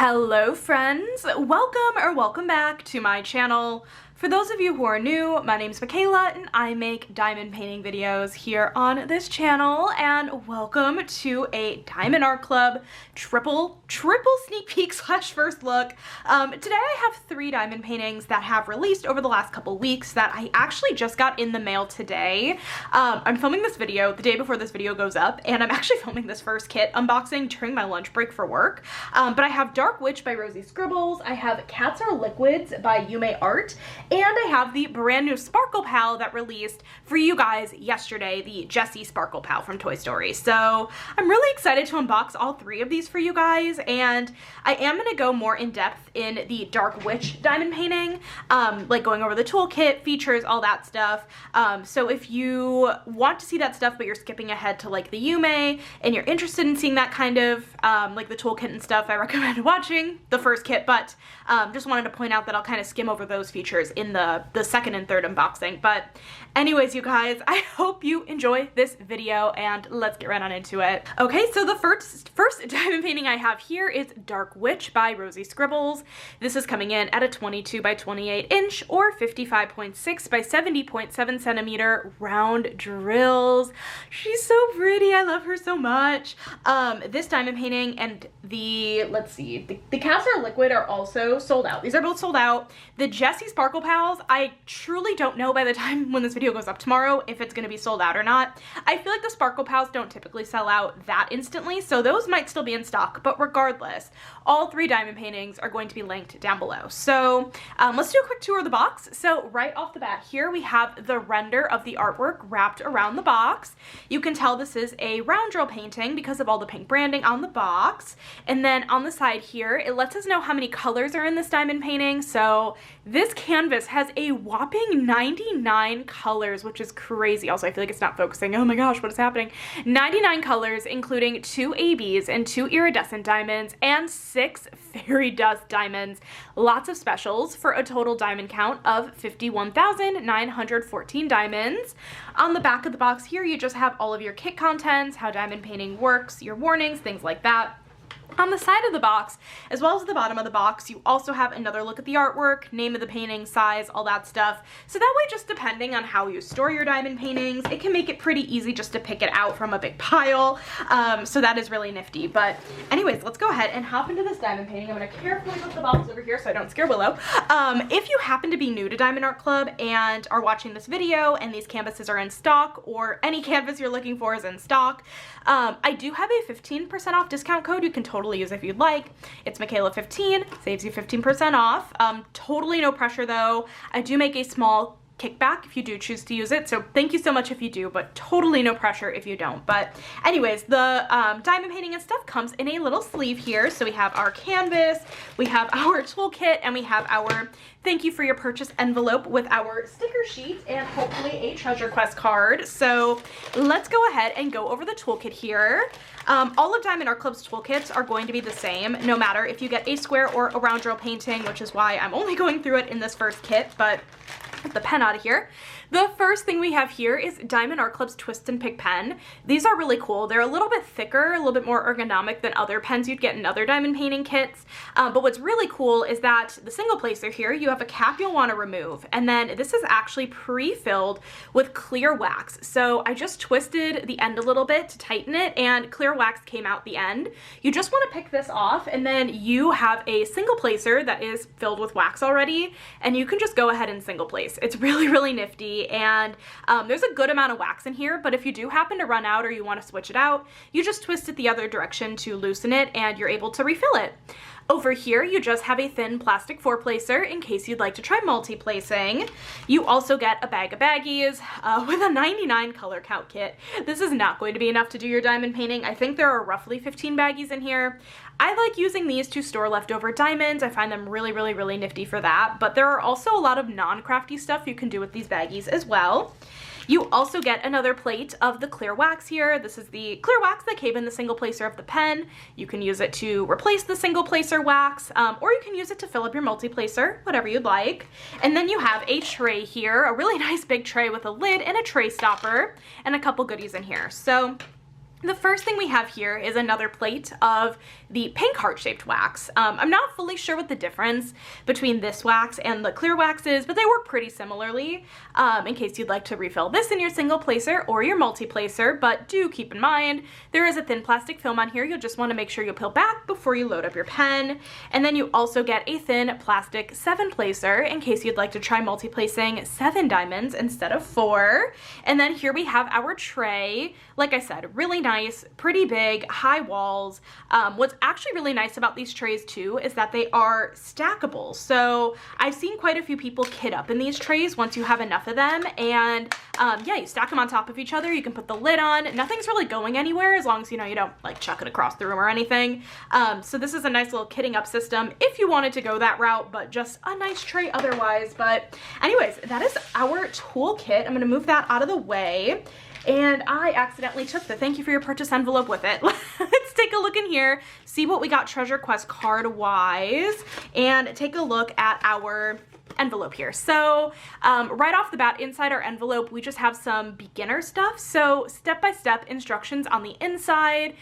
Hello friends, welcome back to my channel. For those of you who are new, my name's Michaela and I make diamond painting videos here on this channel, and welcome to a Diamond Art Club triple sneak peek slash first look. Today I have 3 diamond paintings that have released over the last couple weeks that I actually just got in the mail today. I'm filming this video the day before this video goes up, and I'm actually filming this first kit unboxing during my lunch break for work. But I have Dark Witch by Rosie Scribbles, I have Cats Are Liquids by Yume Art, and I have the brand new Sparkle Pal that released for you guys yesterday, the Jessie Sparkle Pal from Toy Story. So I'm really excited to unbox all 3 of these for you guys, and I am going to go more in depth in the Dark Witch diamond painting, like going over the toolkit, features, all that stuff. So if you want to see that stuff but you're skipping ahead to like the Yume and you're interested in seeing that kind of like the toolkit and stuff, I recommend watching the first kit, but just wanted to point out that I'll kind of skim over those features in the second and third unboxing. But anyways, you guys, I hope you enjoy this video and let's get right on into it. Okay, so the first diamond painting I have here is Dark Witch by Rosie Scribbles. This is coming in at a 22 by 28 inch or 55.6 by 70.7 centimeter round drills. She's so pretty. I love her so much. This diamond painting and the Cats Are Liquid are also sold out. These are both sold out. The Jessie Sparkle Pals, I truly don't know by the time when this video goes up tomorrow if it's going to be sold out or not. I feel like the Sparkle Pals don't typically sell out that instantly, so those might still be in stock, but regardless, all 3 diamond paintings are going to be linked down below. So let's do a quick tour of the box. So right off the bat here, we have the render of the artwork wrapped around the box. You can tell this is a round drill painting because of all the pink branding on the box. And then on the side here, it lets us know how many colors are in this diamond painting. So this canvas has a whopping 99 colors, which is crazy. Also, I feel like it's not focusing. Oh my gosh, what is happening? 99 colors, including 2 ABs and 2 iridescent diamonds and 6 fairy dust diamonds. Lots of specials for a total diamond count of 51,914 diamonds. On the back of the box here, you just have all of your kit contents, how diamond painting works, your warnings, things like that. On the side of the box, as well as the bottom of the box, you also have another look at the artwork, name of the painting, size, all that stuff. So that way, just depending on how you store your diamond paintings, it can make it pretty easy just to pick it out from a big pile. So that is really nifty. But anyways, let's go ahead and hop into this diamond painting. I'm going to carefully put the box over here so I don't scare Willow. If you happen to be new to Diamond Art Club and are watching this video and these canvases are in stock, or any canvas you're looking for is in stock, I do have a 15% off discount code you can totally use if you'd like. It's Michaela15, saves you 15% off. Totally no pressure though. I do make a small kickback if you do choose to use it, so thank you so much if you do, but totally no pressure if you don't. But anyways, the diamond painting and stuff comes in a little sleeve here. So we have our canvas, we have our toolkit, and we have our thank you for your purchase envelope with our sticker sheet and hopefully a treasure quest card. So let's go ahead and go over the toolkit here. All of Diamond Art Club's toolkits are going to be the same, no matter if you get a square or a round drill painting, which is why I'm only going through it in this first kit, but get the pen out of here. The first thing we have here is Diamond Art Club's Twist and Pick pen. These are really cool. They're a little bit thicker, a little bit more ergonomic than other pens you'd get in other diamond painting kits. But what's really cool is that the single placer here, you have a cap you'll want to remove. And then this is actually pre-filled with clear wax. So I just twisted the end a little bit to tighten it, and clear wax came out the end. You just want to pick this off, and then you have a single placer that is filled with wax already, and you can just go ahead and single place. It's really, really nifty. And there's a good amount of wax in here, but if you do happen to run out or you want to switch it out, you just twist it the other direction to loosen it and you're able to refill it. Over here, you just have a thin plastic 4-placer in case you'd like to try multi-placing. You also get a bag of baggies with a 99 color count kit. This is not going to be enough to do your diamond painting. I think there are roughly 15 baggies in here. I like using these to store leftover diamonds. I find them really, really, really nifty for that. But there are also a lot of non-crafty stuff you can do with these baggies as well. You also get another plate of the clear wax here. This is the clear wax that came in the single placer of the pen. You can use it to replace the single placer wax, or you can use it to fill up your multi-placer, whatever you'd like. And then you have a tray here, a really nice big tray with a lid and a tray stopper, and a couple goodies in here. So The first thing we have here is another plate of the pink heart-shaped wax. I'm not fully sure what the difference between this wax and the clear wax is, but they work pretty similarly, in case you'd like to refill this in your single placer or your multi-placer. But do keep in mind, there is a thin plastic film on here. You'll just want to make sure you peel back before you load up your pen. And then you also get a thin plastic 7-placer in case you'd like to try multi-placing 7 diamonds instead of 4. And then here we have our tray. Like I said, really nice, pretty big, high walls. What's actually really nice about these trays too is that they are stackable. So I've seen quite a few people kit up in these trays once you have enough of them, and yeah, you stack them on top of each other. You can put the lid on. Nothing's really going anywhere as long as you know you don't like chuck it across the room or anything. So this is a nice little kitting up system if you wanted to go that route, but just a nice tray otherwise. But anyways, that is our toolkit. I'm gonna move that out of the way. And I accidentally took the thank you for your purchase envelope with it. Let's take a look in here, see what we got Treasure Quest card wise, and take a look at our envelope here. So right off the bat, inside our envelope, we just have some beginner stuff. So step-by-step instructions on the inside,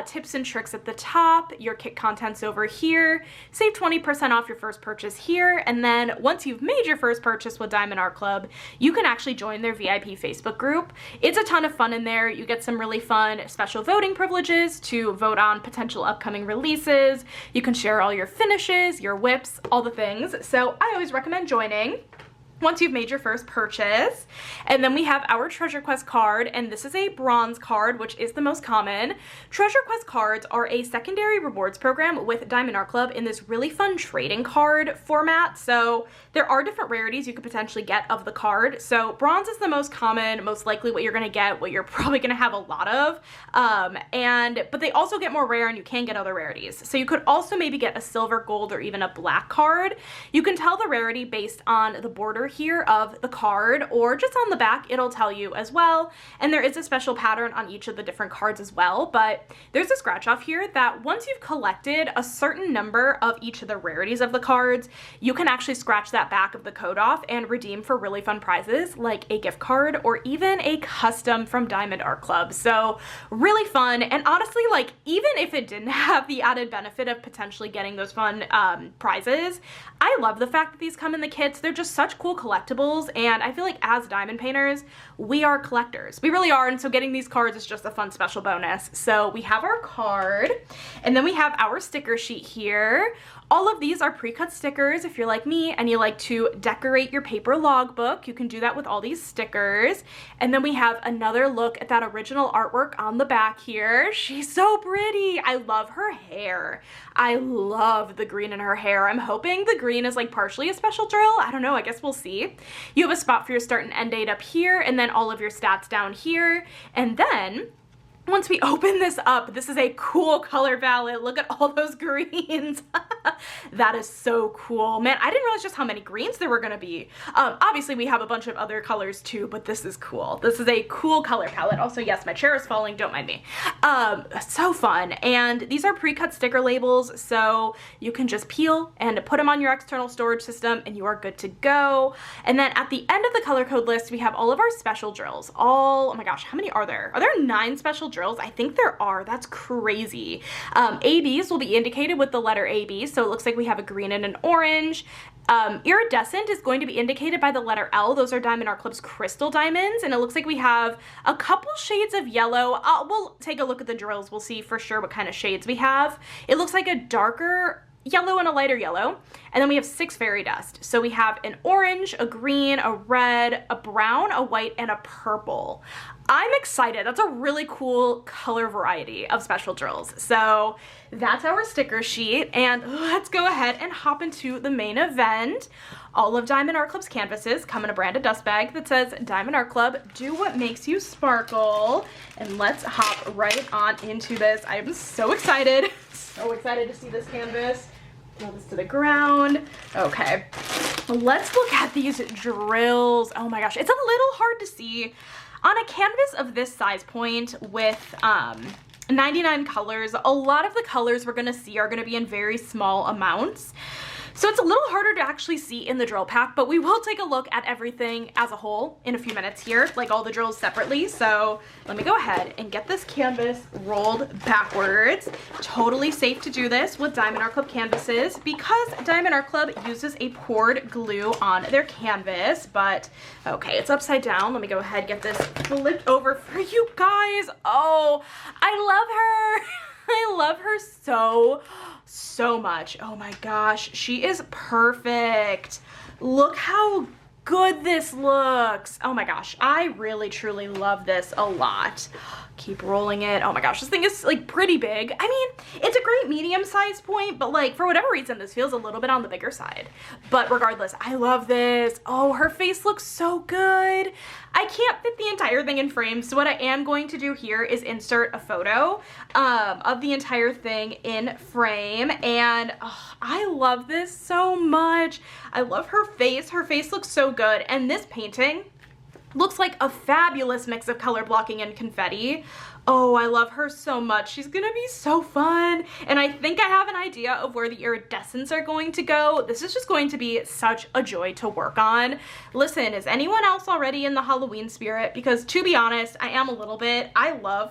tips and tricks at the top, your kit contents over here, save 20% off your first purchase here. And then once you've made your first purchase with Diamond Art Club, you can actually join their VIP Facebook group. It's a ton of fun in there. You get some really fun special voting privileges to vote on potential upcoming releases. You can share all your finishes, your whips, all the things. So I always recommend joining once you've made your first purchase. And then we have our Treasure Quest card, and this is a bronze card, which is the most common. Treasure Quest cards are a secondary rewards program with Diamond Art Club in this really fun trading card format. So there are different rarities you could potentially get of the card. So bronze is the most common, most likely what you're gonna get, what you're probably gonna have a lot of. But they also get more rare, and you can get other rarities. So you could also maybe get a silver, gold, or even a black card. You can tell the rarity based on the border here of the card, or just on the back it'll tell you as well. And there is a special pattern on each of the different cards as well. But there's a scratch off here that once you've collected a certain number of each of the rarities of the cards, you can actually scratch that back of the code off and redeem for really fun prizes like a gift card or even a custom from Diamond Art Club. So really fun. And honestly, like, even if it didn't have the added benefit of potentially getting those fun prizes, I love the fact that these come in the kits. They're just such cool collectibles, and I feel like as diamond painters, we are collectors. We really are, and so getting these cards is just a fun special bonus. So we have our card, and then we have our sticker sheet here. All of these are pre-cut stickers. If you're like me and you like to decorate your paper logbook, you can do that with all these stickers. And then we have another look at that original artwork on the back here. She's so pretty. I love her hair. I love the green in her hair. I'm hoping the green is like partially a special drill. I don't know, I guess we'll see. You have a spot for your start and end date up here, and then all of your stats down here. And then once we open this up, this is a cool color palette. Look at all those greens. That is so cool. Man, I didn't realize just how many greens there were gonna be. Obviously we have a bunch of other colors too, but this is cool. This is a cool color palette. Also, yes, my chair is falling, don't mind me. So fun. And these are pre-cut sticker labels, so you can just peel and put them on your external storage system and you are good to go. And then at the end of the color code list, we have all of our special drills. Oh my gosh, how many are there? Are there 9 special drills? I think there are. That's crazy. ABs will be indicated with the letter AB, so it looks like we have a green and an orange. Iridescent is going to be indicated by the letter L. Those are Diamond Art Club's crystal diamonds, and it looks like we have a couple shades of yellow. We'll take a look at the drills. We'll see for sure what kind of shades we have. It looks like a darker yellow and a lighter yellow, and then we have 6 fairy dust. So we have an orange, a green, a red, a brown, a white, and a purple. I'm excited. That's a really cool color variety of special drills. So that's our sticker sheet, and let's go ahead and hop into the main event. All of Diamond Art Club's canvases come in a branded dust bag that says Diamond Art Club, do what makes you sparkle. And let's hop right on into this. I am so excited. So excited to see this canvas. Throw this to the ground. Okay, let's look at these drills. Oh my gosh, it's a little hard to see on a canvas of this size point with 99 colors. A lot of the colors we're gonna see are gonna be in very small amounts. So it's a little harder to actually see in the drill pack, but we will take a look at everything as a whole in a few minutes here, like all the drills separately. So let me go ahead and get this canvas rolled backwards. Totally safe to do this with Diamond Art Club canvases because Diamond Art Club uses a poured glue on their canvas. But okay, it's upside down. Let me go ahead and get this flipped over for you guys. Oh, I love her. I love her so much. Oh my gosh, she is perfect. Look how good this looks. Oh my gosh, I really truly love this a lot. Keep rolling it. Oh my gosh, this thing is like pretty big. I mean, it's a great medium size point, but like for whatever reason, this feels a little bit on the bigger side. But regardless, I love this. Oh, her face looks so good. I can't fit the entire thing in frame, so what I am going to do here is insert a photo of the entire thing in frame, and oh, I love this so much. I love her face. Her face looks so good, and this painting looks like a fabulous mix of color blocking and confetti. Oh, I love her so much. She's gonna be so fun. And I think I have an idea of where the iridescents are going to go. This is just going to be such a joy to work on. Listen, is anyone else already in the Halloween spirit? Because to be honest, I am a little bit. I love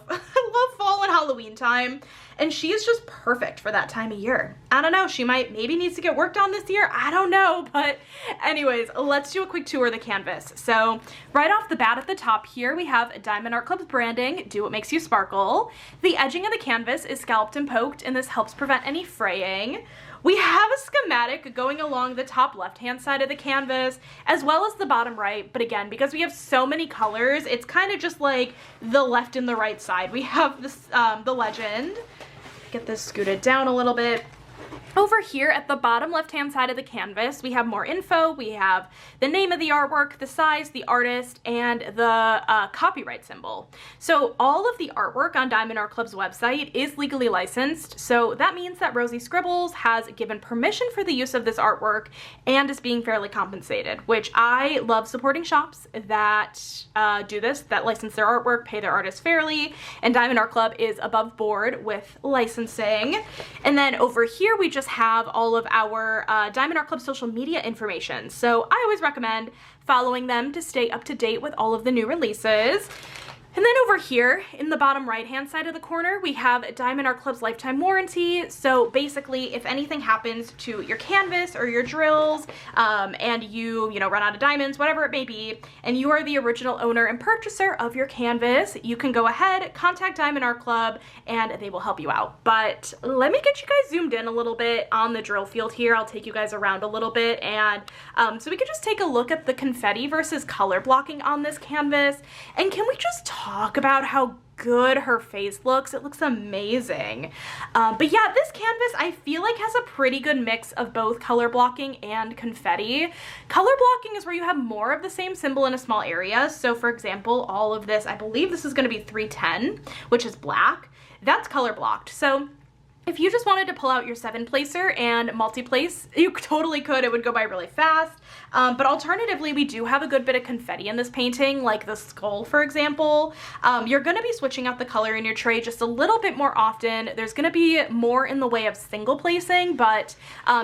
fall and Halloween time. And she is just perfect for that time of year. I don't know, she maybe needs to get worked on this year. I don't know, but anyways, let's do a quick tour of the canvas. So right off the bat at the top here, we have Diamond Art Club's branding, Do What Makes You Sparkle. The edging of the canvas is scalloped and poked, and this helps prevent any fraying. We have a schematic going along the top left-hand side of the canvas, as well as the bottom right, but again, because we have so many colors, it's kind of just like the left and the right side. We have this, the legend. Get this scooted down a little bit. Over here at the bottom left-hand side of the canvas, we have more info. We have the name of the artwork, the size, the artist, and the copyright symbol. So all of the artwork on Diamond Art Club's website is legally licensed. So that means that Rosie Scribbles has given permission for the use of this artwork and is being fairly compensated, which I love supporting shops that do this, that license their artwork, pay their artists fairly, and Diamond Art Club is above board with licensing. And then over here, we just have all of our Diamond Art Club social media information. So I always recommend following them to stay up to date with all of the new releases. And then over here in the bottom right hand side of the corner, we have Diamond Art Club's lifetime warranty. So basically, if anything happens to your canvas or your drills and you run out of diamonds, whatever it may be, and you are the original owner and purchaser of your canvas, you can go ahead, contact Diamond Art Club, and they will help you out. But let me get you guys zoomed in a little bit on the drill field here. I'll take you guys around a little bit, and so we could just take a look at the confetti versus color blocking on this canvas. And can we just talk about how good her face looks? It looks amazing. But yeah, this canvas I feel like has a pretty good mix of both color blocking and confetti. Color blocking is where you have more of the same symbol in a small area. So for example, all of this, I believe this is going to be 310, which is black. That's color blocked. So if you just wanted to pull out your 7-placer and multi-place, you totally could. It would go by really fast. But alternatively, we do have a good bit of confetti in this painting, like the skull, for example. You're going to be switching out the color in your tray just a little bit more often. There's going to be more in the way of single placing, but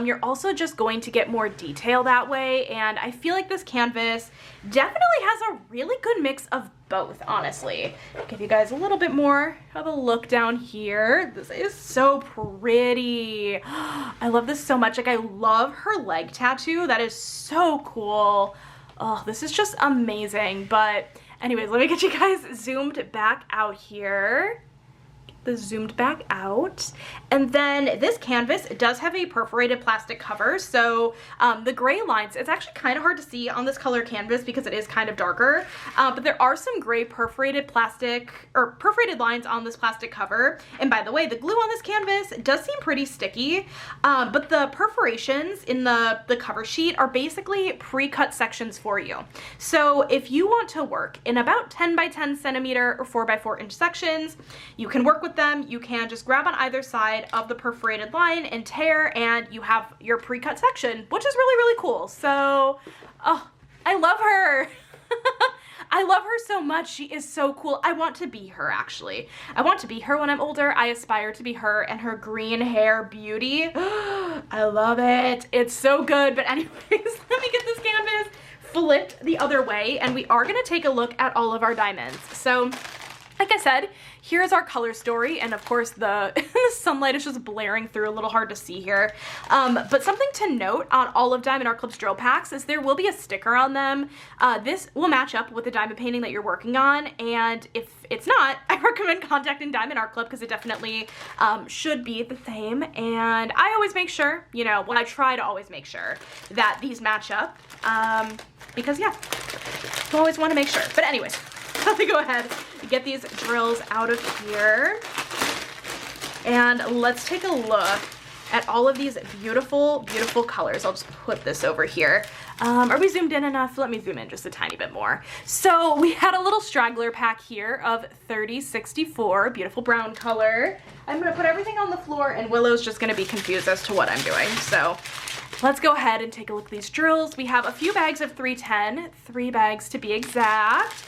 you're also just going to get more detail that way. And I feel like this canvas definitely has a really good mix of both, honestly. I'll give you guys a little bit more of a look down here. This is so pretty. I love this so much. Like, I love her leg tattoo. That is so cool. Oh, this is just amazing. But anyways, let me get you guys zoomed back out here. Zoomed back out. And then this canvas does have a perforated plastic cover, so the gray lines, it's actually kind of hard to see on this color canvas because it is kind of darker, but there are some gray perforated plastic or perforated lines on this plastic cover. And by the way, the glue on this canvas does seem pretty sticky, but the perforations in the cover sheet are basically pre-cut sections for you. So if you want to work in about 10 by 10 centimeter or 4 by 4 inch sections, you can work with them. You can just grab on either side of the perforated line and tear, and you have your pre-cut section, which is really, really cool. So, oh, I love her. I love her so much. She is so cool. I want to be her, actually. I want to be her when I'm older. I aspire to be her and her green hair beauty. I love it. It's so good. But anyways, let me get this canvas flipped the other way, and we are going to take a look at all of our diamonds. So like I said, here's our color story, and of course the sunlight is just blaring through, a little hard to see here. But something to note on all of Diamond Art Club's drill packs is there will be a sticker on them. This will match up with the diamond painting that you're working on, and if it's not, I recommend contacting Diamond Art Club because it definitely should be the same. And I always make sure, you know, I try to always make sure that these match up because yeah, you always want to make sure. But anyways, let me go ahead and get these drills out of here. And let's take a look at all of these beautiful, beautiful colors. I'll just put this over here. Are we zoomed in enough? Let me zoom in just a tiny bit more. So we had a little straggler pack here of 3064, beautiful brown color. I'm gonna put everything on the floor, and Willow's just gonna be confused as to what I'm doing. So let's go ahead and take a look at these drills. We have a few bags of 310, 3 bags to be exact.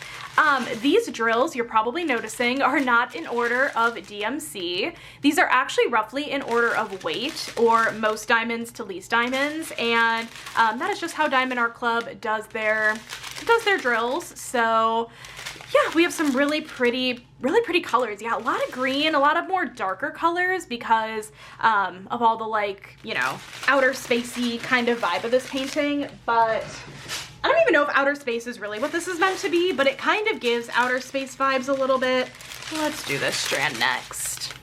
These drills, you're probably noticing, are not in order of DMC. These are actually roughly in order of weight, or most diamonds to least diamonds, and that is just how Diamond Art Club does their drills. So yeah, we have some really pretty colors. Yeah, a lot of green, a lot of more darker colors because of all the, like, you know, outer spacey kind of vibe of this painting. But I don't even know if outer space is really what this is meant to be, but it kind of gives outer space vibes a little bit. Let's do this strand next.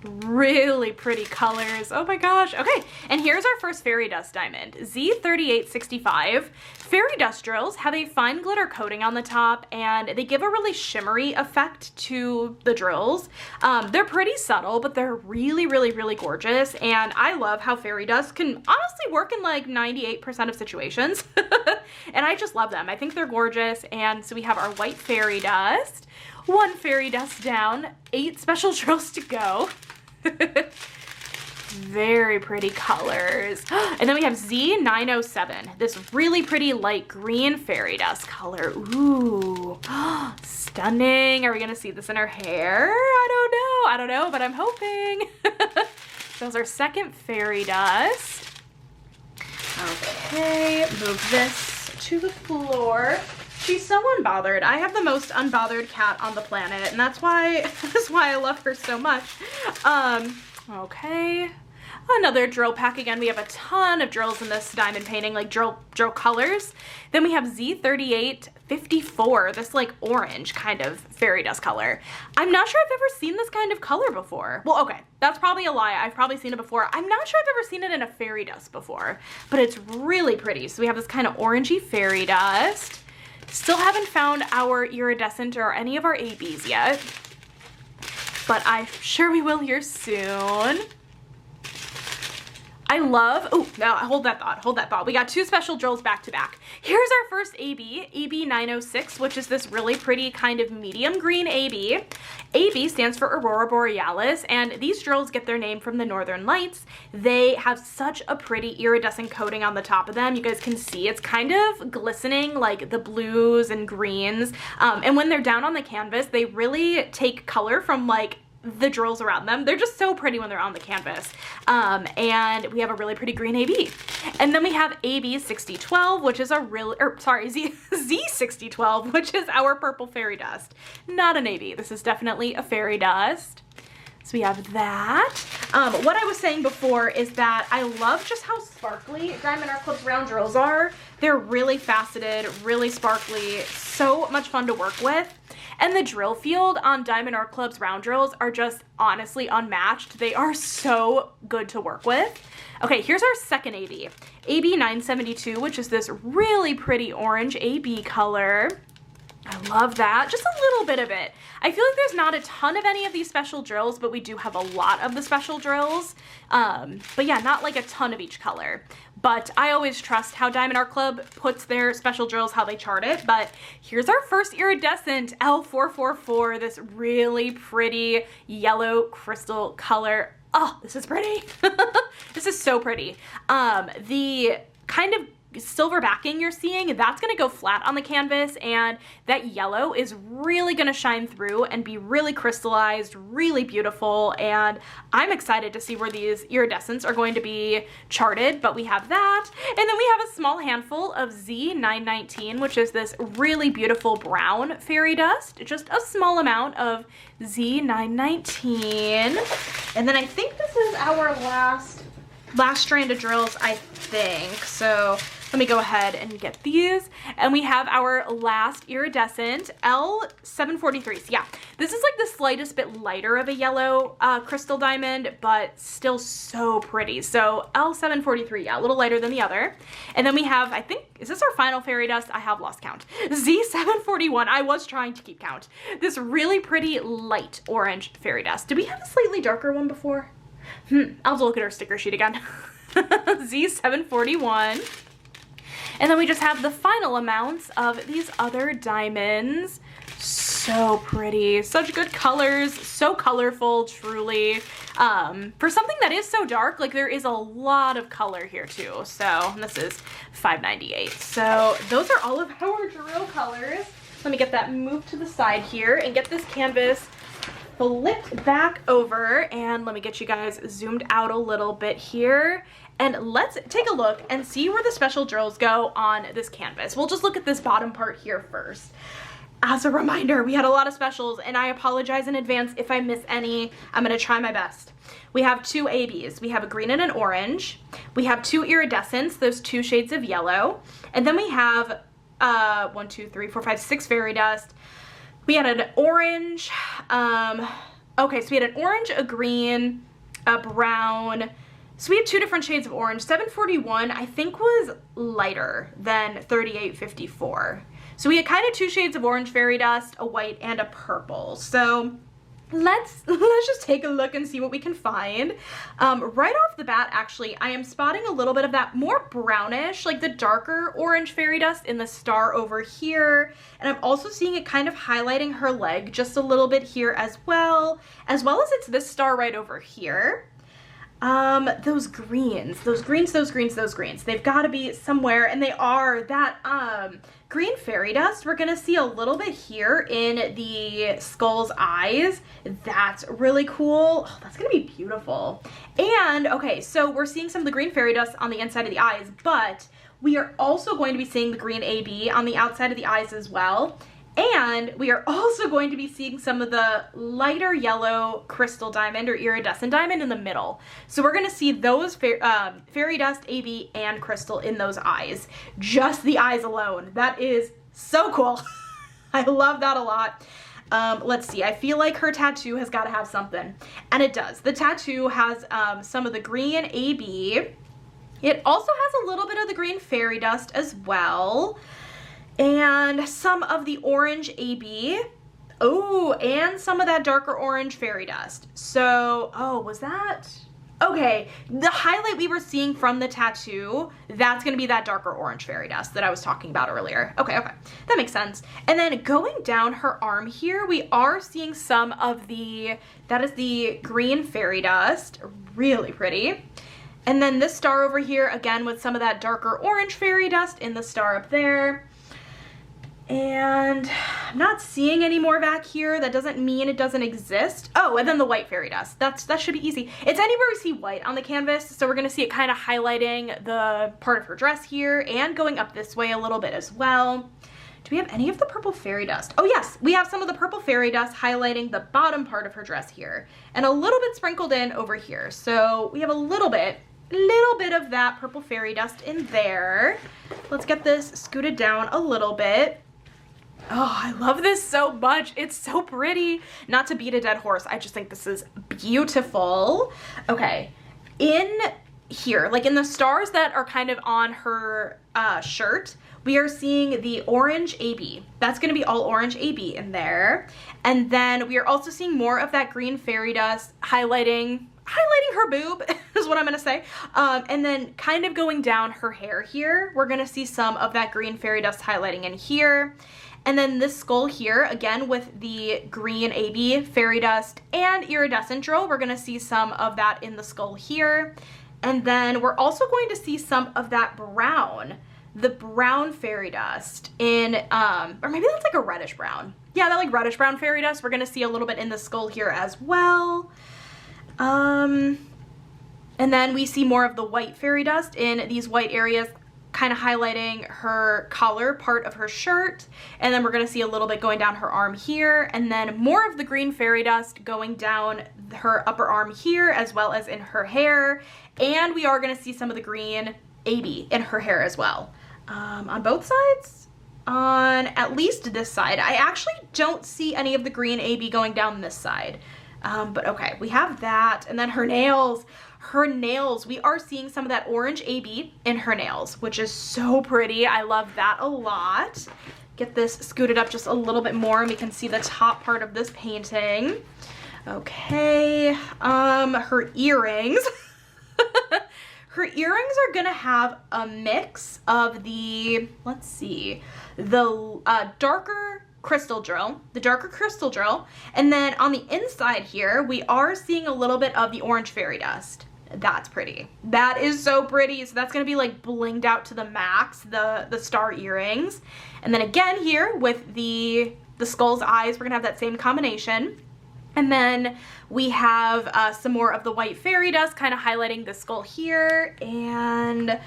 Really pretty colors. Oh my gosh. Okay, and here's our first fairy dust diamond, Z3865. Fairy dust drills have a fine glitter coating on the top, and they give a really shimmery effect to the drills. They're pretty subtle, but they're really, really, really gorgeous, and I love how fairy dust can honestly work in like 98% of situations. And I just love them. I think they're gorgeous. And so we have our white fairy dust, 1 fairy dust down, 8 special drills to go. Very pretty colors. And then we have Z907, this really pretty light green fairy dust color. Ooh, stunning. Are we gonna see this in our hair? I don't know, but I'm hoping. So that's our second fairy dust. Okay, move this to the floor. She's so unbothered. I have the most unbothered cat on the planet, and that's why I love her so much. Okay, another drill pack again. We have a ton of drills in this diamond painting, like drill colors. Then we have Z3854, this like orange kind of fairy dust color. I'm not sure I've ever seen this kind of color before. Well, okay, that's probably a lie. I've probably seen it before. I'm not sure I've ever seen it in a fairy dust before, but it's really pretty. So we have this kind of orangey fairy dust. Still haven't found our iridescent or any of our ABs yet, but I'm sure we will here soon. I love, oh, no, hold that thought. We got 2 special drills back to back. Here's our first AB, AB906, which is this really pretty kind of medium green AB. AB stands for Aurora Borealis, and these drills get their name from the Northern Lights. They have such a pretty iridescent coating on the top of them. You guys can see it's kind of glistening like the blues and greens. And when they're down on the canvas, they really take color from like the drills around them. They're just so pretty when they're on the canvas. And we have a really pretty green AB. And then we have AB6012, which is a really, Z6012, which is our purple fairy dust. Not an AB. This is definitely a fairy dust. So we have that. What I was saying before is that I love just how sparkly Diamond Art Club's round drills are. They're really faceted, really sparkly, so much fun to work with. And the drill field on Diamond Art Club's round drills are just honestly unmatched. They are so good to work with. Okay, here's our second AB. AB972, which is this really pretty orange AB color. I love that. Just a little bit of it. I feel like there's not a ton of any of these special drills, but we do have a lot of the special drills. But yeah, not like a ton of each color. But I always trust how Diamond Art Club puts their special drills, how they chart it. But here's our first iridescent L444, this really pretty yellow crystal color. Oh, this is pretty. This is so pretty. The kind of silver backing you're seeing, that's gonna go flat on the canvas, and that yellow is really gonna shine through and be really crystallized, really beautiful, and I'm excited to see where these iridescents are going to be charted. But we have that, and then we have a small handful of Z919, which is this really beautiful brown fairy dust, just a small amount of Z919. And then I think this is our last strand of drills, I think. So let me go ahead and get these. And we have our last iridescent, L743s. Yeah, this is like the slightest bit lighter of a yellow crystal diamond, but still so pretty. So L743, yeah, a little lighter than the other. And then we have, I think, is this our final fairy dust? I have lost count. Z741, I was trying to keep count. This really pretty light orange fairy dust. Did we have a slightly darker one before? I'll have to look at our sticker sheet again. Z741. And then we just have the final amounts of these other diamonds. So pretty, such good colors, so colorful, truly. For something that is so dark, like there is a lot of color here too. So this is $5.98. So those are all of our drill colors. Let me get that moved to the side here and get this canvas flipped back over, and let me get you guys zoomed out a little bit here, and let's take a look and see where the special drills go on this canvas. We'll just look at this bottom part here first. As a reminder, we had a lot of specials, and I apologize in advance if I miss any. I'm gonna try my best. We have two ABs. We have a green and an orange. We have two iridescents, those two shades of yellow, and then we have 1, 2, 3, 4, 5, 6 fairy dust. We had an orange, okay, so we had an orange, a green, a brown. So we had two different shades of orange. 741, I think, was lighter than 3854. So we had kind of two shades of orange fairy dust, a white and a purple. So let's just take a look and see what we can find. Right off the bat, actually, I am spotting a little bit of that more brownish, like the darker orange fairy dust in the star over here. And I'm also seeing it kind of highlighting her leg just a little bit here as well as it's this star right over here. Those greens, they've got to be somewhere, and they are. That green fairy dust we're gonna see a little bit here in the skull's eyes. That's really cool. Oh, that's gonna be beautiful. And okay, so we're seeing some of the green fairy dust on the inside of the eyes, but we are also going to be seeing the green AB on the outside of the eyes as well. And we are also going to be seeing some of the lighter yellow crystal diamond or iridescent diamond in the middle. So we're going to see those fairy dust, AB, and crystal in those eyes. Just the eyes alone. That is so cool. I love that a lot. Let's see. I feel like her tattoo has got to have something. And it does. The tattoo has some of the green AB. It also has a little bit of the green fairy dust as well. And some of the orange AB. Oh, and some of that darker orange fairy dust. So, oh, was that? Okay, the highlight we were seeing from the tattoo, that's gonna be that darker orange fairy dust that I was talking about earlier. Okay, that makes sense. And then going down her arm here, we are seeing some of that is the green fairy dust, really pretty. And then this star over here, again, with some of that darker orange fairy dust in the star up there. And I'm not seeing any more back here. That doesn't mean it doesn't exist. Oh, and then the white fairy dust. That should be easy. It's anywhere we see white on the canvas, so we're gonna see it kind of highlighting the part of her dress here and going up this way a little bit as well. Do we have any of the purple fairy dust? Oh yes, we have some of the purple fairy dust highlighting the bottom part of her dress here and a little bit sprinkled in over here. So we have a little bit of that purple fairy dust in there. Let's get this scooted down a little bit. Oh, I love this so much. It's so pretty. Not to beat a dead horse, I just think this is beautiful. Okay, in here, like in the stars that are kind of on her shirt, we are seeing the orange AB. That's gonna be all orange AB in there. And then we are also seeing more of that green fairy dust highlighting her boob is what I'm gonna say. And then kind of going down her hair here, we're gonna see some of that green fairy dust highlighting in here. And then this skull here, again, with the green AB, fairy dust, and iridescent drill, we're gonna see some of that in the skull here. And then we're also going to see some of that brown the brown fairy dust in, or maybe that's like a reddish brown. Yeah, that like reddish brown fairy dust. We're gonna see a little bit in the skull here as well. And then we see more of the white fairy dust in these white areas, kind of highlighting her collar part of her shirt. And then we're going to see a little bit going down her arm here, and then more of the green fairy dust going down her upper arm here, as well as in her hair. And we are going to see some of the green AB in her hair as well. On both sides? On at least this side. I actually don't see any of the green AB going down this side. But okay, we have that. And then her nails. Her nails, we are seeing some of that orange AB in her nails, which is so pretty. I love that a lot. Get this scooted up just a little bit more and we can see the top part of this painting. Okay, her earrings. Her earrings are gonna have a mix of the, let's see, the darker crystal drill, and then on the inside here, we are seeing a little bit of the orange fairy dust. That's pretty. That is so pretty. So that's gonna be like blinged out to the max, the star earrings. And then again here with the skull's eyes, we're gonna have that same combination. And then we have some more of the white fairy dust kind of highlighting the skull here. And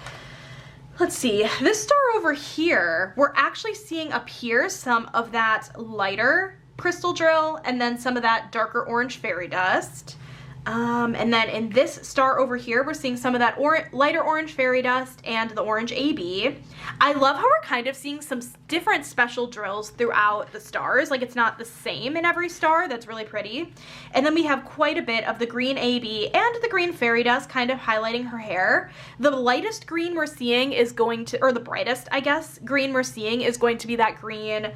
let's see, this star over here, we're actually seeing up here some of that lighter crystal drill and then some of that darker orange fairy dust. And then in this star over here, we're seeing some of that lighter orange fairy dust and the orange AB. I love how we're kind of seeing some different special drills throughout the stars. Like it's not the same in every star. That's really pretty. And then we have quite a bit of the green AB and the green fairy dust kind of highlighting her hair. The lightest green we're seeing is going to, or the brightest, I guess, green we're seeing is going to be that green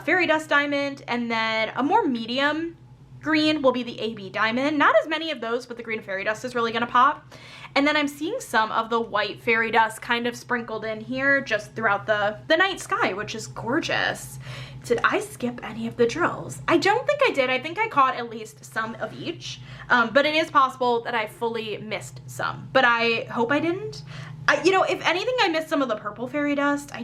fairy dust diamond. And then a more medium green will be the AB diamond. Not as many of those, but the green fairy dust is really gonna pop. And then I'm seeing some of the white fairy dust kind of sprinkled in here just throughout the night sky, which is gorgeous. Did I skip any of the drills? I don't think I did. I think I caught at least some of each, but it is possible that I fully missed some, but I hope I didn't. You know, if anything, I missed some of the purple fairy dust. I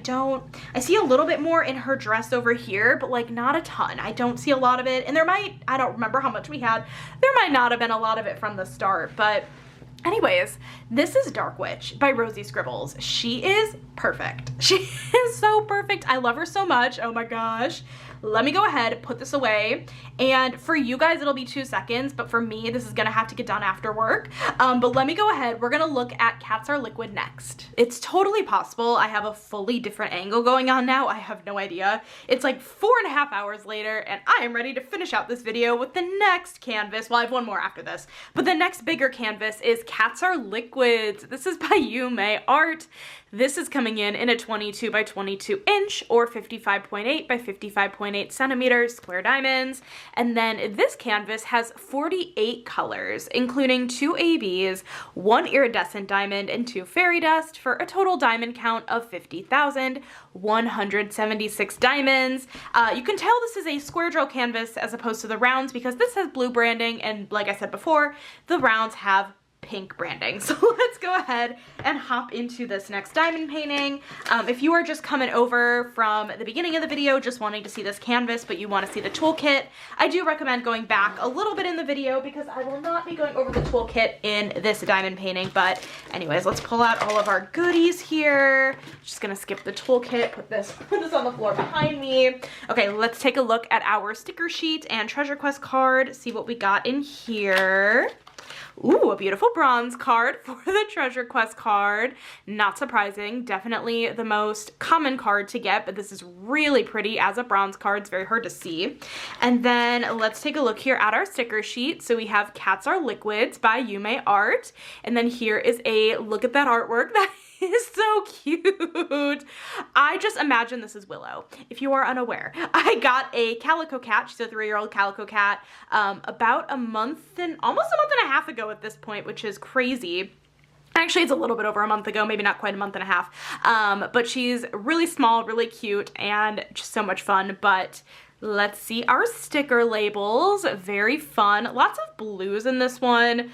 see a little bit more in her dress over here, but like not a ton. I don't see a lot of it. And there might, I don't remember how much we had. There might not have been a lot of it from the start, but anyways, this is Dark Witch by Rosie Scribbles. She is perfect. She is so perfect. I love her so much. Oh my gosh. Let me go ahead, put this away. And for you guys, it'll be 2 seconds, but for me, this is gonna have to get done after work. But let me go ahead. We're gonna look at Cats Are Liquid next. It's totally possible I have a fully different angle going on now. I have no idea. It's like 4.5 hours later, and I am ready to finish out this video with the next canvas. Well, I have one more after this, but the next bigger canvas is Cats Are Liquids. This is by Yume Art. This is coming in a 22 by 22 inch or 55.8 by 55.8 centimeters square diamonds. And then this canvas has 48 colors, including 2 ABs, 1 iridescent diamond, and 2 fairy dust, for a total diamond count of 50,176 diamonds. You can tell this is a square drill canvas as opposed to the rounds because this has blue branding, and like I said before, the rounds have pink branding. So let's go ahead and hop into this next diamond painting. If you are just coming over from the beginning of the video just wanting to see this canvas but you want to see the toolkit, I do recommend going back a little bit in the video because I will not be going over the toolkit in this diamond painting. But anyways, let's pull out all of our goodies here. Just gonna skip the toolkit, put this on the floor behind me. Okay, let's take a look at our sticker sheet and treasure quest card, see what we got in here. Ooh, a beautiful bronze card for the treasure quest card. Not surprising, definitely the most common card to get, but this is really pretty as a bronze card. It's very hard to see. And then let's take a look here at our sticker sheet. So we have Cats Are Liquids by Yume Art. And then here is a look at that artwork. That is so cute. I just imagine this is Willow, if you are unaware. I got a calico cat. She's a 3-year-old calico cat about almost a month and a half ago at this point, which is crazy. Actually, it's a little bit over a month ago, maybe not quite a month and a half. But she's really small, really cute, and just so much fun. But let's see our sticker labels. Very fun. Lots of blues in this one.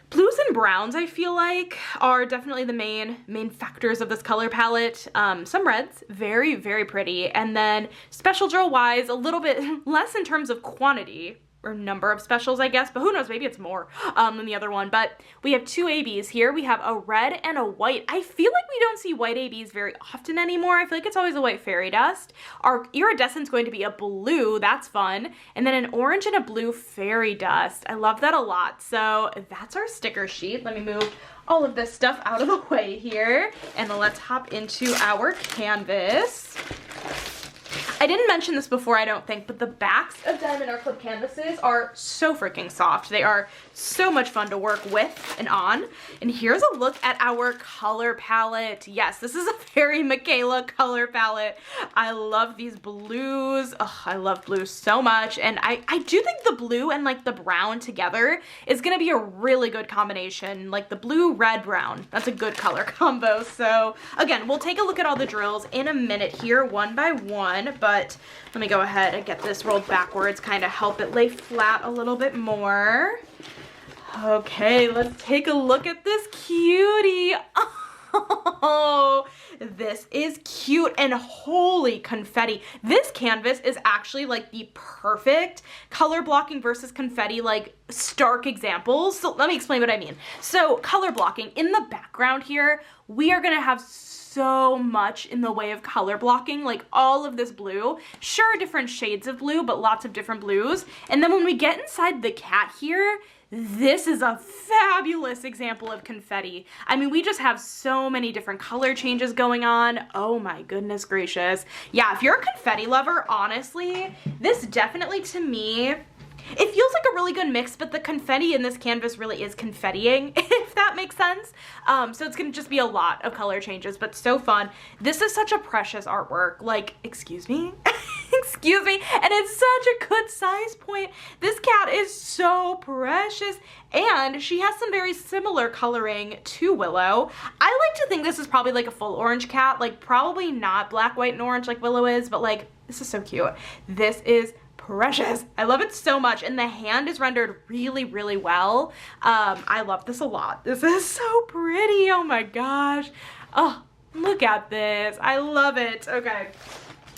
Blues and browns, I feel like, are definitely the main factors of this color palette. Some reds, very, very pretty. And then special drill wise, a little bit less in terms of quantity or number of specials, I guess, but who knows, maybe it's more than the other one. But we have two ABs here. We have a red and a white. I feel like we don't see white ABs very often anymore. I feel like it's always a white fairy dust. Our iridescent's going to be a blue, that's fun. And then an orange and a blue fairy dust. I love that a lot. So that's our sticker sheet. Let me move all of this stuff out of the way here. And let's hop into our canvas. I didn't mention this before, I don't think, but the backs of Diamond Art Club canvases are so freaking soft. They are so much fun to work with and on. And here's a look at our color palette. Yes, this is a very Michaela color palette. I love these blues. Oh, I love blues so much. And I do think the blue and like the brown together is gonna be a really good combination. Like the blue, red, brown. That's a good color combo. So again, we'll take a look at all the drills in a minute here, one by one, but let me go ahead and get this rolled backwards, kind of help it lay flat a little bit more. Okay, let's take a look at this cutie. Oh, this is cute, and holy confetti. This canvas is actually like the perfect color blocking versus confetti, like stark examples. So let me explain what I mean. So color blocking, in the background here, we are gonna have so much in the way of color blocking, like all of this blue, sure, different shades of blue, but lots of different blues. And then when we get inside the cat here, this is a fabulous example of confetti. I mean, we just have so many different color changes going on. Oh my goodness gracious. Yeah, if you're a confetti lover, honestly, this definitely, to me, it feels like a really good mix, but the confetti in this canvas really is confettiing, if that makes sense. So it's gonna just be a lot of color changes, but so fun. This is such a precious artwork. Like, excuse me? Excuse me? And it's such a good size point. This cat is so precious, and she has some very similar coloring to Willow. I like to think this is probably like a full orange cat, like probably not black, white, and orange like Willow is, but like, this is so cute. This is precious. I love it so much, and the hand is rendered really, really well. I love this a lot. This is so pretty. Oh my gosh. Oh, look at this. I love it. Okay.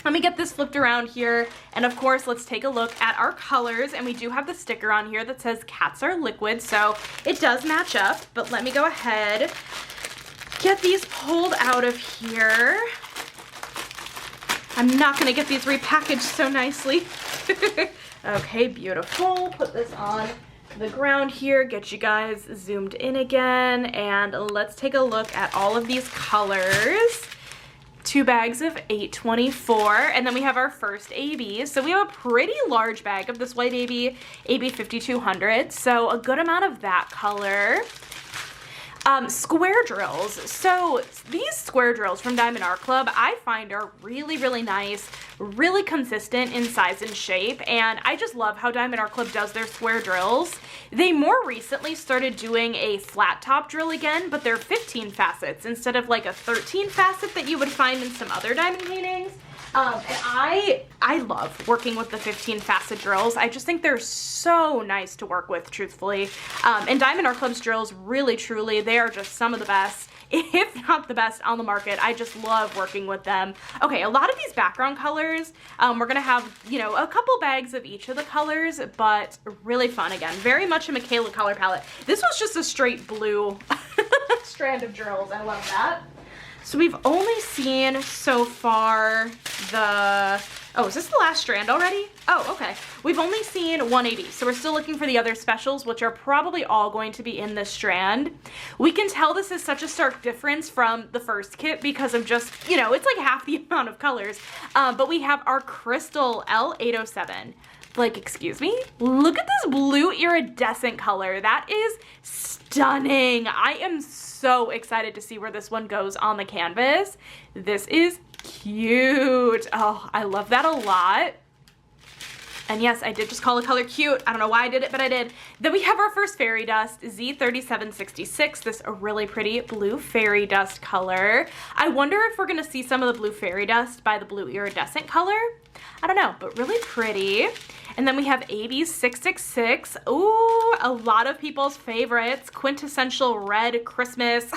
Let me get this flipped around here, and of course, let's take a look at our colors, and we do have the sticker on here that says cats are liquid, so it does match up, but let me go ahead, get these pulled out of here. I'm not gonna get these repackaged so nicely. Okay, beautiful. Put this on the ground here, get you guys zoomed in again, and let's take a look at all of these colors. 2 bags of 824, and then we have our first AB. So we have a pretty large bag of this white AB, AB 5200, so a good amount of that color. Square drills. So these square drills from Diamond Art Club I find are really, really nice, really consistent in size and shape, and I just love how Diamond Art Club does their square drills. They more recently started doing a flat top drill again, but they're 15 facets instead of like a 13 facet that you would find in some other diamond paintings. And I love working with the 15 facet drills. I just think they're so nice to work with, truthfully. And Diamond Art Club's drills, really, truly, they are just some of the best, if not the best on the market. I just love working with them. Okay, a lot of these background colors, we're gonna have, you know, a couple bags of each of the colors, but really fun again. Very much a Michaela color palette. This was just a straight blue strand of drills. I love that. So we've only seen so far the, oh, is this the last strand already? Oh, okay. We've only seen 180, so we're still looking for the other specials, which are probably all going to be in this strand. We can tell this is such a stark difference from the first kit because of just, you know, it's like half the amount of colors. But we have our Crystal L807. Like, excuse me? Look at this blue iridescent color. That is stunning. I am so excited to see where this one goes on the canvas. This is cute. Oh, I love that a lot. And yes, I did just call a color cute. I don't know why I did it, but I did. Then we have our first fairy dust, Z3766, this really pretty blue fairy dust color. I wonder if we're gonna see some of the blue fairy dust by the blue iridescent color. I don't know, but really pretty. And then we have AB666. Ooh, a lot of people's favorites. Quintessential red Christmas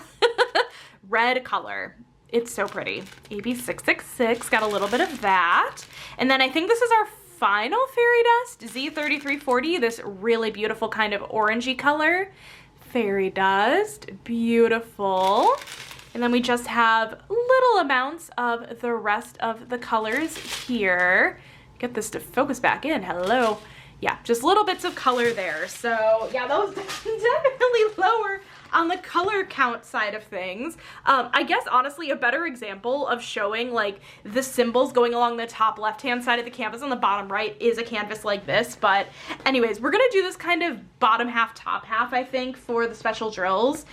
red color. It's so pretty. AB666, got a little bit of that. And then I think this is our final fairy dust, Z3340, this really beautiful kind of orangey color. Fairy dust, beautiful. And then we just have little amounts of the rest of the colors here. Get this to focus back in, hello. Yeah, just little bits of color there. So yeah, that was definitely lower on the color count side of things. I guess honestly a better example of showing like the symbols going along the top left hand side of the canvas on the bottom right is a canvas like this. But anyways, we're gonna do this kind of bottom half top half, I think, for the special drills,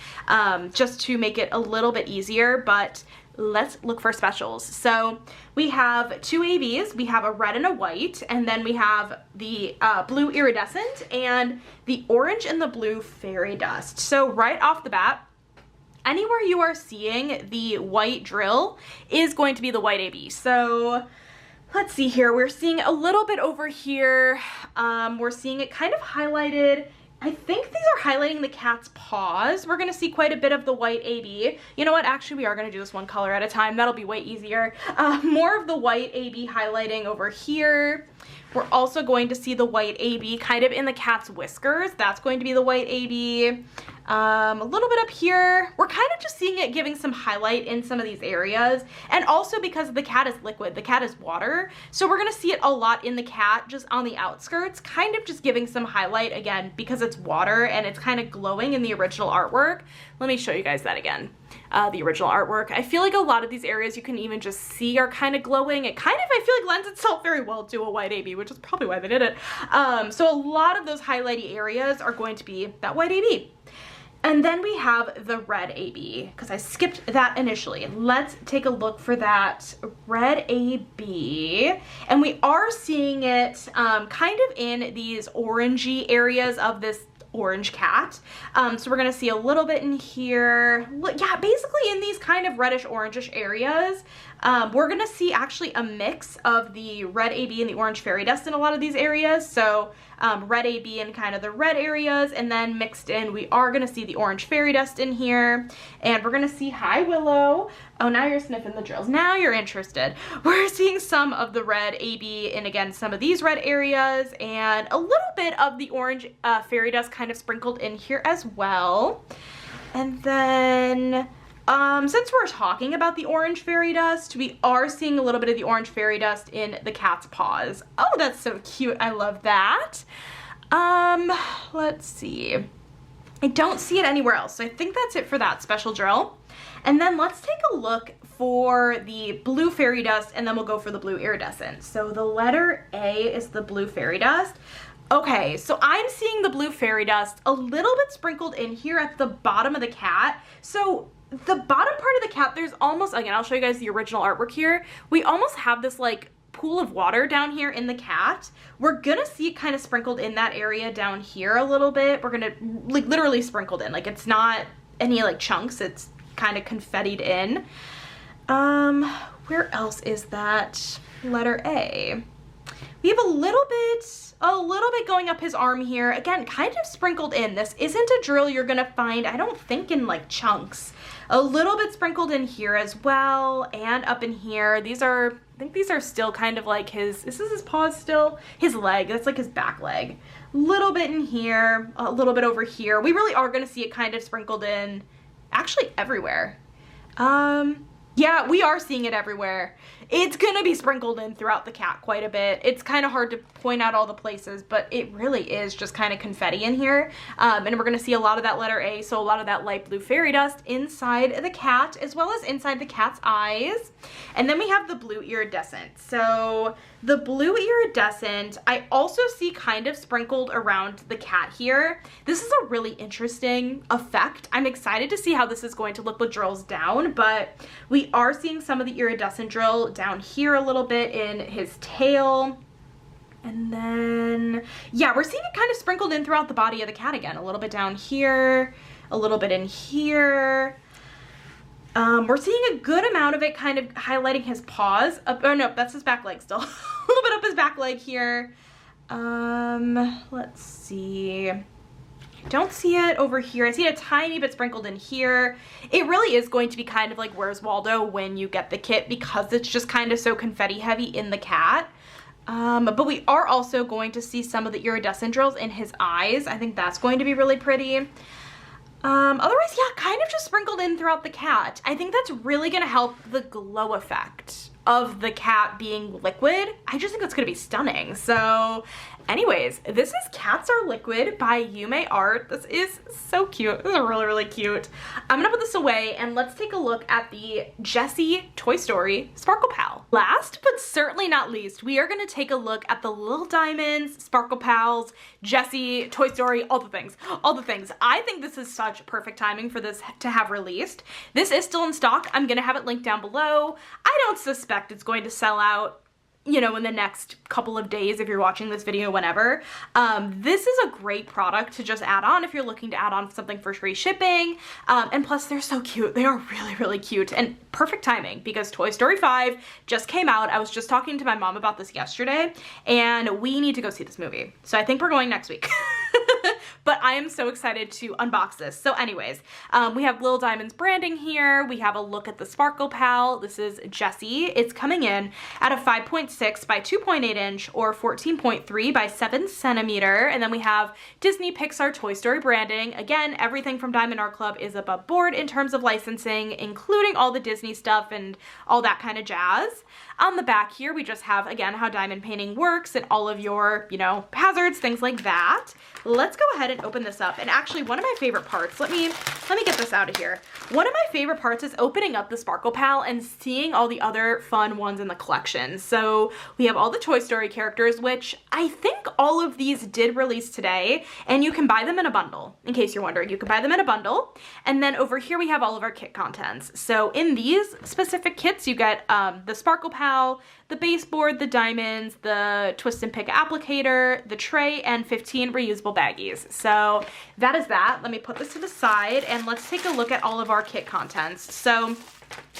just to make it a little bit easier. But let's look for specials. So we have two ABs, we have a red and a white, and then we have the blue iridescent and the orange and the blue fairy dust. So right off the bat, anywhere you are seeing the white drill is going to be the white AB. So let's see here, we're seeing a little bit over here. We're seeing it kind of highlighted. I think these are highlighting the cat's paws. We're gonna see quite a bit of the white AB. You know what, actually we are gonna do this one color at a time. That'll be way easier. More of the white AB highlighting over here. We're also going to see the white AB kind of in the cat's whiskers. That's going to be the white AB. A little bit up here. We're kind of just seeing it giving some highlight in some of these areas. And also because the cat is liquid, the cat is water. So we're gonna see it a lot in the cat, just on the outskirts, kind of just giving some highlight again because it's water and it's kind of glowing in the original artwork. Let me show you guys that again. The original artwork. I feel like a lot of these areas you can even just see are kind of glowing. It kind of, I feel like, lends itself very well to a white AB, which is probably why they did it. So a lot of those highlighty areas are going to be that white AB. And then we have the red AB, because I skipped that initially. Let's take a look for that red AB. And we are seeing it kind of in these orangey areas of this orange cat. So we're gonna see a little bit in here. Yeah, basically in these kind of reddish orangish areas. We're gonna see actually a mix of the red AB and the orange fairy dust in a lot of these areas. So red AB in kind of the red areas, and then mixed in we are gonna see the orange fairy dust in here. And we're gonna see, hi Willow. Oh, now you're sniffing the drills. Now you're interested. We're seeing some of the red AB in, again, some of these red areas, and a little bit of the orange fairy dust kind of sprinkled in here as well. And then since we're talking about the orange fairy dust, we are seeing a little bit of the orange fairy dust in the cat's paws. Oh, that's so cute. I love that. Let's see. I don't see it anywhere else, so I think that's it for that special drill. And then let's take a look for the blue fairy dust, and then we'll go for the blue iridescent. So the letter A is the blue fairy dust. Okay, so I'm seeing the blue fairy dust a little bit sprinkled in here at the bottom of the cat. So the bottom part of the cat, there's almost, again, I'll show you guys the original artwork here. We almost have this like pool of water down here in the cat. We're gonna see it kind of sprinkled in that area down here a little bit. We're gonna, like, literally sprinkled in. Like, it's not any like chunks, it's kind of confettied in. Where else is that letter A? We have a little bit going up his arm here. Again, kind of sprinkled in. This isn't a drill you're gonna find, I don't think, in like chunks. A little bit sprinkled in here as well, and up in here. These are, I think these are still kind of like his, this is his paws still? His leg, that's like his back leg. Little bit in here, a little bit over here. We really are gonna see it kind of sprinkled in, actually everywhere. Yeah, we are seeing it everywhere. It's gonna be sprinkled in throughout the cat quite a bit. It's kind of hard to point out all the places, but it really is just kind of confetti in here. And we're gonna see a lot of that letter A, so a lot of that light blue fairy dust inside the cat, as well as inside the cat's eyes. And then we have the blue iridescent. So the blue iridescent, I also see kind of sprinkled around the cat here. This is a really interesting effect. I'm excited to see how this is going to look with drills down, but we are seeing some of the iridescent drill down here a little bit in his tail. And then, yeah, we're seeing it kind of sprinkled in throughout the body of the cat again. A little bit down here, a little bit in here. We're seeing a good amount of it kind of highlighting his paws. Oh no, that's his back leg still. A little bit up his back leg here. Let's see. I don't see it over here. I see a tiny bit sprinkled in here. It really is going to be kind of like Where's Waldo when you get the kit, because it's just kind of so confetti heavy in the cat. But we are also going to see some of the iridescent drills in his eyes. I think that's going to be really pretty. Otherwise, yeah, kind of just sprinkled in throughout the cat. I think that's really gonna help the glow effect of the cat being liquid. I just think that's gonna be stunning. So anyways, this is Cats Are Liquid by Yume Art. This is so cute. This is really, really cute. I'm gonna put this away and let's take a look at the Jessie Toy Story Sparkle Pal. Last but certainly not least, we are gonna take a look at the Little Diamonds, Sparkle Pals, Jessie, Toy Story, all the things, all the things. I think this is such perfect timing for this to have released. This is still in stock. I'm gonna have it linked down below. I don't suspect it's going to sell out, you know, in the next couple of days if you're watching this video whenever. This is a great product to just add on if you're looking to add on something for free shipping. And plus they're so cute. They are really, really cute and perfect timing because Toy Story 5 just came out. I was just talking to my mom about this yesterday and we need to go see this movie. So I think we're going next week. But I am so excited to unbox this. So anyways, we have Little Diamonds branding here. We have a look at the Sparkle Pal. This is Jessie. It's coming in at a 5.6 by 2.8 inch or 14.3 by 7 centimeter. And then we have Disney, Pixar, Toy Story branding. Again, everything from Diamond Art Club is above board in terms of licensing, including all the Disney stuff and all that kind of jazz. On the back here, we just have, again, how diamond painting works and all of your, you know, hazards, things like that. Let's go ahead and open this up. And actually, one of my favorite parts, let me get this out of here. One of my favorite parts is opening up the Sparkle Pal and seeing all the other fun ones in the collection. So we have all the Toy Story characters, which I think all of these did release today, and you can buy them in a bundle. In case you're wondering, you can buy them in a bundle. And then over here, we have all of our kit contents. So in these specific kits, you get the Sparkle Pal, the baseboard, the diamonds, the twist and pick applicator, the tray, and 15 reusable baggies. So that is that. Let me put this to the side and let's take a look at all of our kit contents. So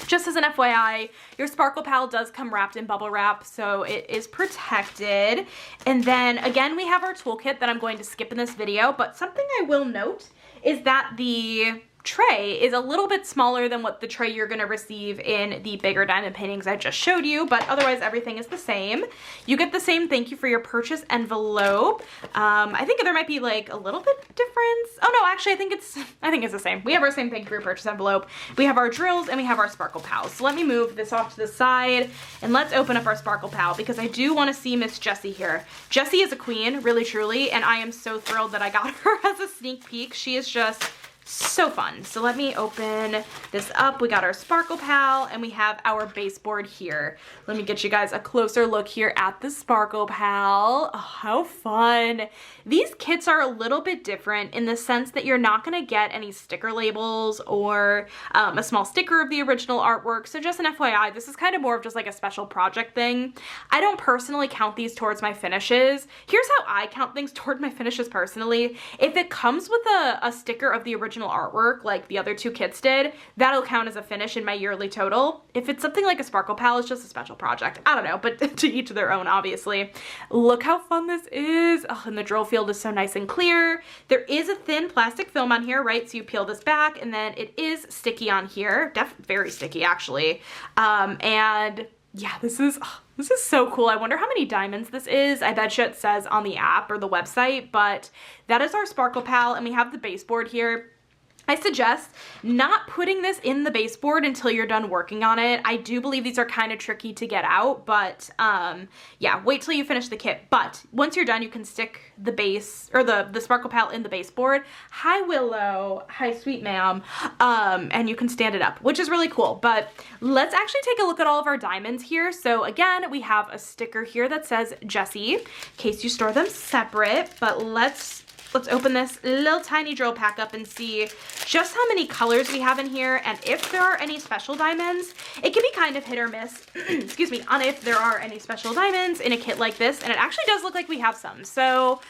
just as an FYI, your Sparkle Pal does come wrapped in bubble wrap, so it is protected. And then again, we have our toolkit that I'm going to skip in this video, but something I will note is that the tray is a little bit smaller than what the tray you're going to receive in the bigger diamond paintings I just showed you, but otherwise everything is the same. You get the same thank you for your purchase envelope. I think there might be like a little bit difference. Oh no, actually I think it's the same. We have our same thank you for your purchase envelope. We have our drills and we have our Sparkle Pals. So let me move this off to the side and let's open up our Sparkle Pal because I do want to see Miss Jessie here. Jessie is a queen, really truly, and I am so thrilled that I got her as a sneak peek. She is just so fun. So let me open this up. We got our Sparkle Pal and we have our baseboard here. Let me get you guys a closer look here at the Sparkle Pal. Oh, how fun. These kits are a little bit different in the sense that you're not going to get any sticker labels or a small sticker of the original artwork. So just an FYI, this is kind of more of just like a special project thing. I don't personally count these towards my finishes. Here's how I count things toward my finishes personally. If it comes with a sticker of the original artwork like the other two kits did, that'll count as a finish in my yearly total. If it's something like a Sparkle Pal, it's just a special project. I don't know, but to each their own, obviously. Look how fun this is. Oh, and the drill field is so nice and clear. There is a thin plastic film on here, right? So you peel this back and then it is sticky on here. Very sticky actually. And yeah, this is so cool. I wonder how many diamonds this is. I bet you it says on the app or the website, but that is our Sparkle Pal and we have the baseboard here. I suggest not putting this in the baseboard until you're done working on it. I do believe these are kind of tricky to get out, but yeah, wait till you finish the kit. But once you're done, you can stick the base or the Sparkle Pal in the baseboard. Hi, Willow. Hi, sweet ma'am. And you can stand it up, which is really cool. But let's actually take a look at all of our diamonds here. So again, we have a sticker here that says Jessie, in case you store them separate, but let's let's open this little tiny drill pack up and see just how many colors we have in here and if there are any special diamonds. It can be kind of hit or miss, excuse me, on if there are any special diamonds in a kit like this, and it actually does look like we have some. So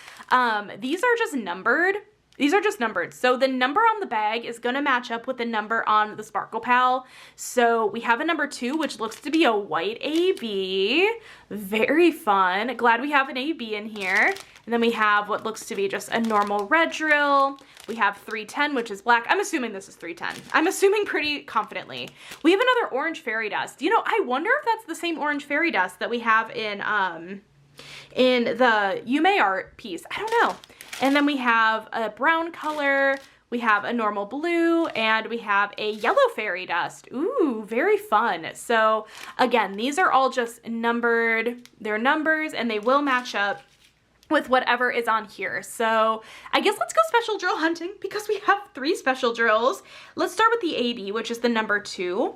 these are just numbered. These are just numbered. So the number on the bag is going to match up with the number on the Sparkle Pal. So we have a number 2, which looks to be a white AB. Very fun. Glad we have an AB in here. And then we have what looks to be just a normal red drill. We have 310, which is black. I'm assuming this is 310. I'm assuming pretty confidently. We have another orange fairy dust. You know, I wonder if that's the same orange fairy dust that we have in the Yume art piece. I don't know. And then we have a brown color, we have a normal blue, and we have a yellow fairy dust. Ooh, very fun. So again, these are all just numbered. They're numbers and they will match up with whatever is on here. So I guess let's go special drill hunting because we have 3 special drills. Let's start with the AB, which is the number 2,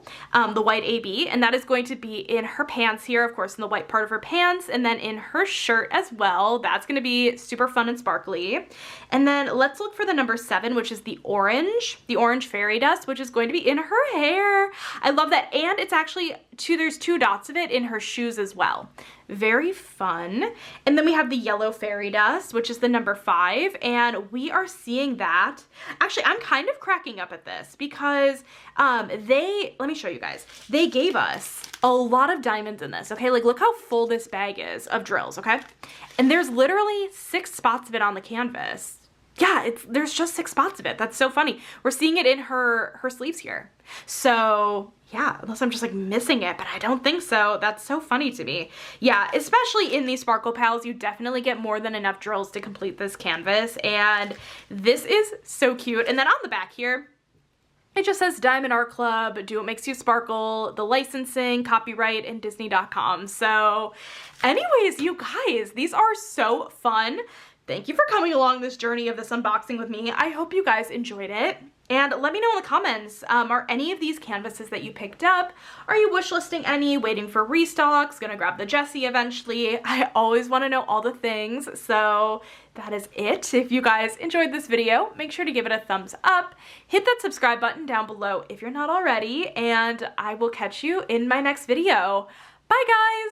the white AB, and that is going to be in her pants here, of course, in the white part of her pants, and then in her shirt as well. That's going to be super fun and sparkly. And then let's look for the number 7, which is the orange fairy dust, which is going to be in her hair. I love that. And it's actually there's 2 dots of it in her shoes as well. Very fun. And then we have the yellow fairy dust, which is the number 5, and we are seeing that. Actually, I'm kind of cracking up at this because let me show you guys. They gave us a lot of diamonds in this, okay? Like, look how full this bag is of drills, okay? And there's literally 6 spots of it on the canvas. Yeah, there's just 6 spots of it. That's so funny. We're seeing it in her sleeves here. So yeah, unless I'm just like missing it, but I don't think so. That's so funny to me. Yeah, especially in these Sparkle Pals, you definitely get more than enough drills to complete this canvas. And this is so cute. And then on the back here, it just says Diamond Art Club, do what makes you sparkle, the licensing, copyright, and Disney.com. So anyways, you guys, these are so fun. Thank you for coming along this journey of this unboxing with me. I hope you guys enjoyed it. And let me know in the comments, are any of these canvases that you picked up? Are you wishlisting any, waiting for restocks, gonna grab the Jessie eventually? I always wanna know all the things, so that is it. If you guys enjoyed this video, make sure to give it a thumbs up, hit that subscribe button down below if you're not already, and I will catch you in my next video. Bye guys!